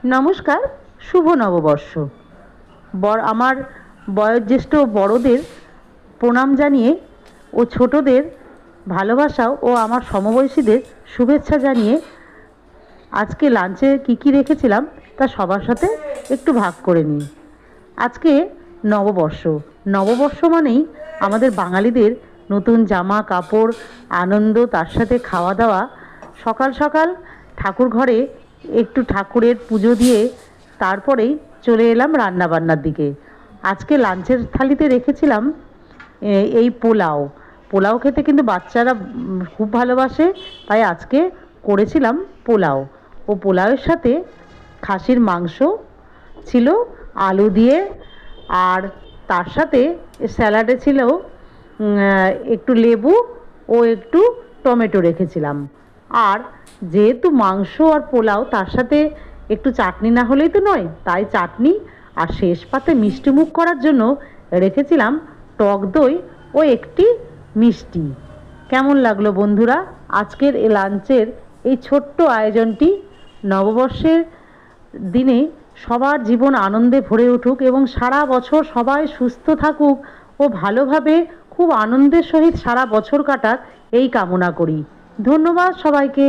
নমস্কার। শুভ নববর্ষ। আমার বয়োজ্যেষ্ঠ বড়দের প্রণাম জানিয়ে ও ছোটদের ভালোবাসা ও আমার সমবয়সীদের শুভেচ্ছা জানিয়ে আজকে লাঞ্চে কী কী রেখেছিলাম তা সবার সাথে একটু ভাগ করে নিই। আজকে নববর্ষ। নববর্ষ মানেই আমাদের বাঙালিদের নতুন জামা কাপড়, আনন্দ, তার সাথে খাওয়া দাওয়া। সকাল সকাল ঠাকুর ঘরে একটু ঠাকুরের পুজো দিয়ে তারপরেই চলে এলাম রান্নাবান্নার দিকে। আজকে লাঞ্চের থালিতে রেখেছিলাম এই পোলাও। পোলাও খেতে কিন্তু বাচ্চারা খুব ভালোবাসে, তাই আজকে করেছিলাম পোলাও। ও পোলাওয়ের সাথে খাসির মাংস ছিল আলু দিয়ে, আর তার সাথে স্যালাডে ছিল একটু লেবু ও একটু টমেটো রেখেছিলাম। আর যেহেতু মাংস আর পোলাও, তার সাথে একটু চাটনি না হলেই তো নয়, তাই চাটনি, আর শেষ পাতে মিষ্টি মুখ করার জন্য রেখেছিলাম টক দই ও একটি মিষ্টি। কেমন লাগলো বন্ধুরা আজকের এই লাঞ্চের এই ছোট্ট আয়োজনটি? নববর্ষের দিনে সবার জীবন আনন্দে ভরে উঠুক এবং সারা বছর সবাই সুস্থ থাকুক ও ভালোভাবে খুব আনন্দের সহিত সারা বছর কাটাক, এই কামনা করি। ধন্যবাদ সবাইকে।